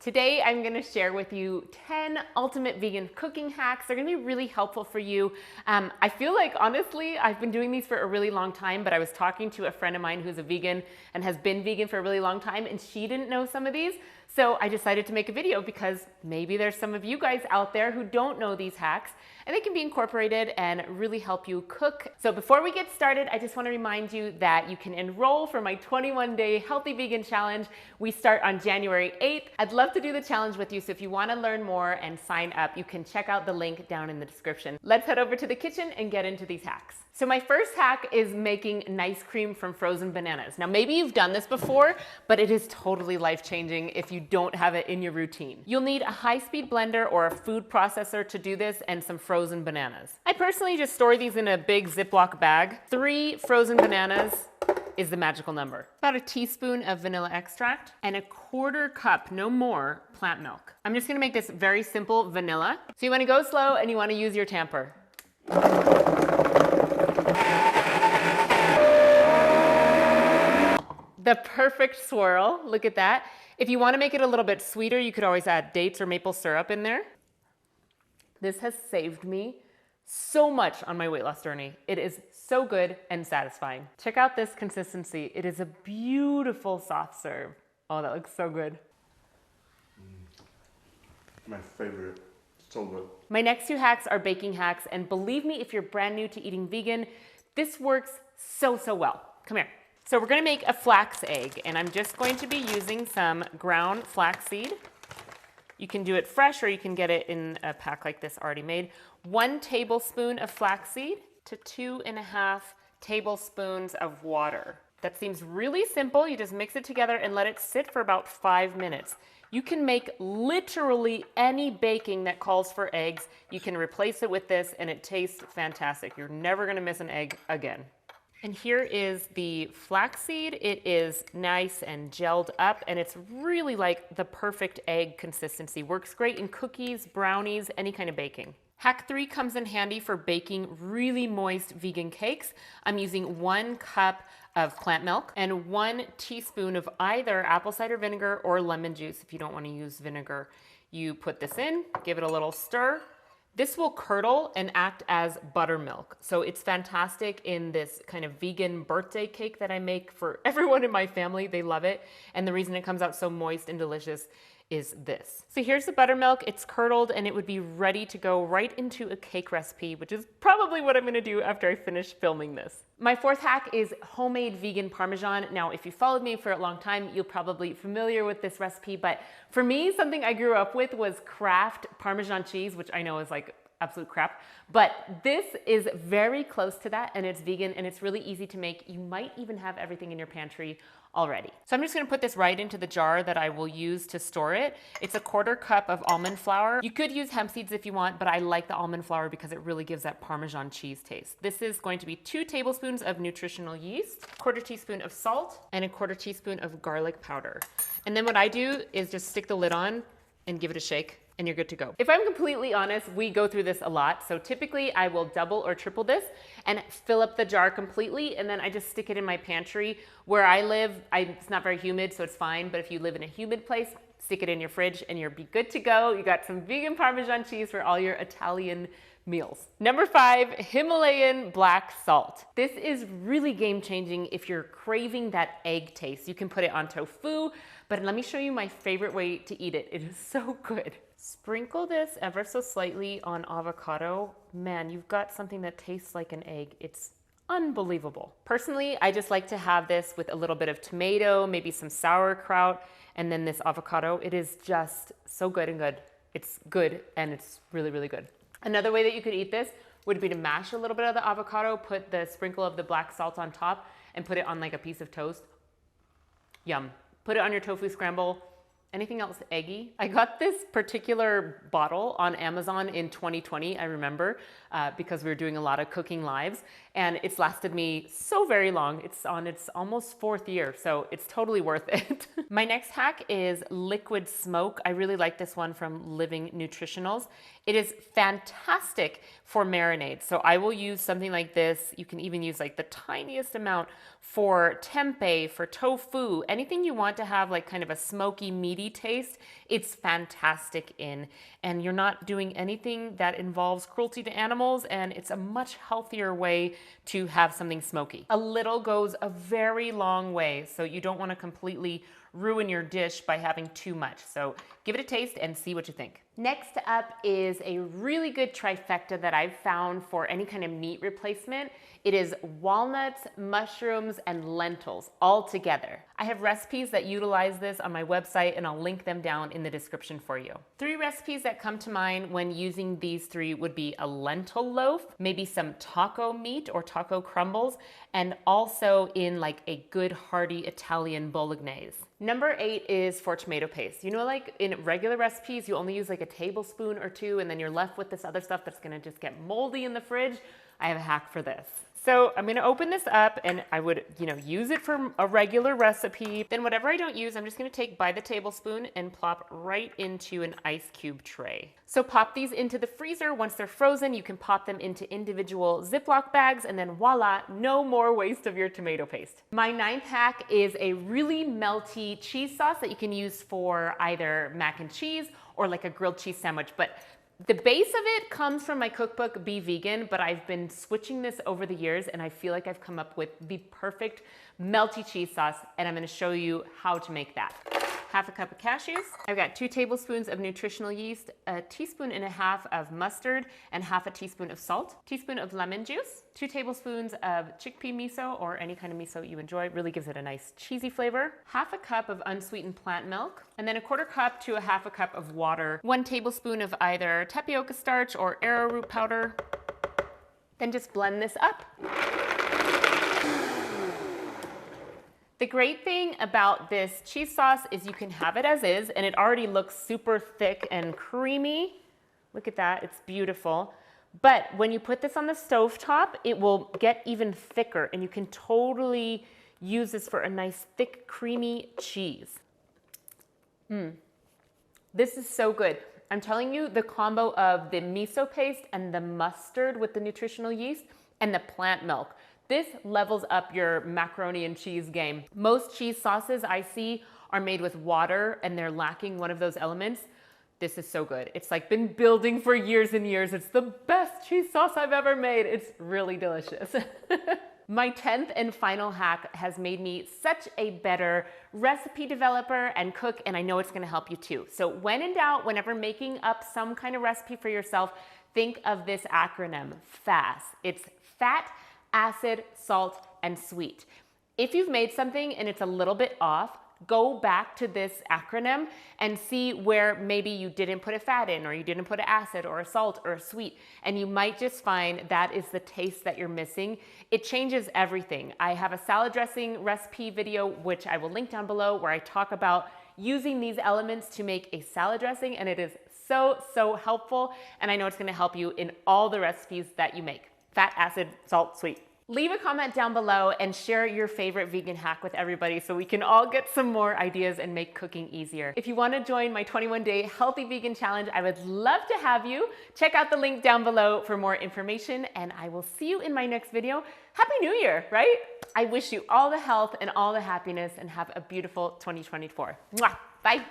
Today, I'm gonna share with you 10 ultimate vegan cooking hacks. They're gonna be really helpful for you. I feel like, honestly, I've been doing these for a really long time, but I was talking to a friend of mine who's a vegan and has been vegan for a really long time, and she didn't know some of these. So I decided to make a video because maybe there's some of you guys out there who don't know these hacks, and they can be incorporated and really help you cook. So before we get started, I just wanna remind you that you can enroll for my 21-day Healthy Vegan Challenge. We start on January 8th. I'd love to do the challenge with you, so if you wanna learn more and sign up, you can check out the link down in the description. Let's head over to the kitchen and get into these hacks. So my first hack is making nice cream from frozen bananas. Now maybe you've done this before, but it is totally life-changing if you don't have it in your routine. You'll need a high-speed blender or a food processor to do this and some frozen bananas. I personally just store these in a big Ziploc bag. 3 frozen bananas is the magical number. About a teaspoon of vanilla extract and a 1/4 cup, no more, plant milk. I'm just gonna make this very simple vanilla. So you wanna go slow and you wanna use your tamper. The perfect swirl, look at that. If you wanna make it a little bit sweeter, you could always add dates or maple syrup in there. This has saved me so much on my weight loss journey. It is so good and satisfying. Check out this consistency. It is a beautiful soft serve. Oh, that looks so good. My favorite, so good. My next 2 hacks are baking hacks, and believe me, if you're brand new to eating vegan, this works so well. Come here. So we're gonna make a flax egg, and I'm just going to be using some ground flaxseed. You can do it fresh or you can get it in a pack like this already made. 1 tablespoon of flaxseed to 2.5 tablespoons of water. That seems really simple. You just mix it together and let it sit for about 5 minutes. You can make literally any baking that calls for eggs. You can replace it with this and it tastes fantastic. You're never gonna miss an egg again. And here is the flaxseed. It is nice and gelled up, and it's really like the perfect egg consistency. Works great in cookies, brownies, any kind of baking. Hack 3 comes in handy for baking really moist vegan cakes. I'm using 1 cup of plant milk and 1 teaspoon of either apple cider vinegar or lemon juice. If you don't want to use vinegar, you put this in, give it a little stir. This will curdle and act as buttermilk. So it's fantastic in this kind of vegan birthday cake that I make for everyone in my family. They love it. And the reason it comes out so moist and delicious is this. So here's the buttermilk. It's curdled and it would be ready to go right into a cake recipe, which is probably what I'm gonna do after I finish filming this. My 4th hack is homemade vegan Parmesan. Now, if you followed me for a long time, you're probably familiar with this recipe, but for me, something I grew up with was Kraft Parmesan cheese, which I know is like absolute crap, but this is very close to that, and it's vegan and it's really easy to make. You might even have everything in your pantry already. So I'm just gonna put this right into the jar that I will use to store it. It's a 1/4 cup of almond flour. You could use hemp seeds if you want, but I like the almond flour because it really gives that Parmesan cheese taste. This is going to be 2 tablespoons of nutritional yeast, 1/4 teaspoon of salt, and a 1/4 teaspoon of garlic powder. And then what I do is just stick the lid on and give it a shake, and you're good to go. If I'm completely honest, we go through this a lot. So typically I will double or triple this and fill up the jar completely, and then I just stick it in my pantry. Where I live, it's not very humid, so it's fine. But if you live in a humid place, stick it in your fridge and you'll be good to go. You got some vegan Parmesan cheese for all your Italian meals. Number 5, Himalayan black salt. This is really game-changing if you're craving that egg taste. You can put it on tofu, but let me show you my favorite way to eat it. It is so good. Sprinkle this ever so slightly on avocado. Man, you've got something that tastes like an egg. It's unbelievable. Personally, I just like to have this with a little bit of tomato, maybe some sauerkraut, and then this avocado. It is just so good and good. It's good and it's really, really good. Another way that you could eat this would be to mash a little bit of the avocado, put the sprinkle of the black salt on top, and put it on like a piece of toast. Yum. Put it on your tofu scramble. Anything else eggy? I got this particular bottle on Amazon in 2020, I remember, because we were doing a lot of cooking lives, and it's lasted me so very long. It's on its almost 4th year, so it's totally worth it. My next hack is liquid smoke. I really like this one from Living Nutritionals. It is fantastic for marinades. So I will use something like this. You can even use like the tiniest amount for tempeh, for tofu, anything you want to have like kind of a smoky, meaty meaty taste, it's fantastic in. And you're not doing anything that involves cruelty to animals, and it's a much healthier way to have something smoky. A little goes a very long way, so you don't want to completely ruin your dish by having too much. So give it a taste and see what you think. Next up is a really good trifecta that I've found for any kind of meat replacement. It is walnuts, mushrooms, and lentils all together. I have recipes that utilize this on my website, and I'll link them down in the description for you. 3 recipes that come to mind when using these 3 would be a lentil loaf, maybe some taco meat or taco crumbles, and also in like a good hearty Italian bolognese. Number 8 is for tomato paste. You know, like in regular recipes, you only use like a tablespoon or 2, and then you're left with this other stuff that's gonna just get moldy in the fridge. I have a hack for this. So I'm gonna open this up, and I would, use it for a regular recipe. Then whatever I don't use, I'm just gonna take by the tablespoon and plop right into an ice cube tray. So pop these into the freezer. Once they're frozen, you can pop them into individual Ziploc bags, and then voila, no more waste of your tomato paste. My 9th hack is a really melty cheese sauce that you can use for either mac and cheese or like a grilled cheese sandwich. But the base of it comes from my cookbook, Be Vegan, but I've been switching this over the years, and I feel like I've come up with the perfect melty cheese sauce, and I'm gonna show you how to make that. Half a cup of cashews. I've got 2 tablespoons of nutritional yeast, a teaspoon and a half of mustard, and half a teaspoon of salt, teaspoon of lemon juice, 2 tablespoons of chickpea miso or any kind of miso you enjoy. It really gives it a nice cheesy flavor. Half a cup of unsweetened plant milk, and then a 1/4 cup to a half a cup of water. 1 tablespoon of either tapioca starch or arrowroot powder. Then just blend this up. The great thing about this cheese sauce is you can have it as is, and it already looks super thick and creamy. Look at that, it's beautiful. But when you put this on the stovetop, it will get even thicker, and you can totally use this for a nice thick, creamy cheese. This is so good. I'm telling you, the combo of the miso paste and the mustard with the nutritional yeast and the plant milk, this levels up your macaroni and cheese game. Most cheese sauces I see are made with water, and they're lacking one of those elements. This is so good. It's like been building for years and years. It's the best cheese sauce I've ever made. It's really delicious. My 10th and final hack has made me such a better recipe developer and cook, and I know it's gonna help you too. So when in doubt, whenever making up some kind of recipe for yourself, think of this acronym, FASS. It's fat, acid, salt, and sweet. If you've made something and it's a little bit off, go back to this acronym and see where maybe you didn't put a fat in, or you didn't put an acid or a salt or a sweet, and you might just find that is the taste that you're missing. It changes everything. I have a salad dressing recipe video, which I will link down below, where I talk about using these elements to make a salad dressing, and it is so helpful, and I know it's gonna help you in all the recipes that you make. Fat, acid, salt, sweet. Leave a comment down below and share your favorite vegan hack with everybody so we can all get some more ideas and make cooking easier. If you want to join my 21-day healthy vegan challenge, I would love to have you. Check out the link down below for more information, and I will see you in my next video. Happy New Year, right? I wish you all the health and all the happiness, and have a beautiful 2024. Mwah! Bye.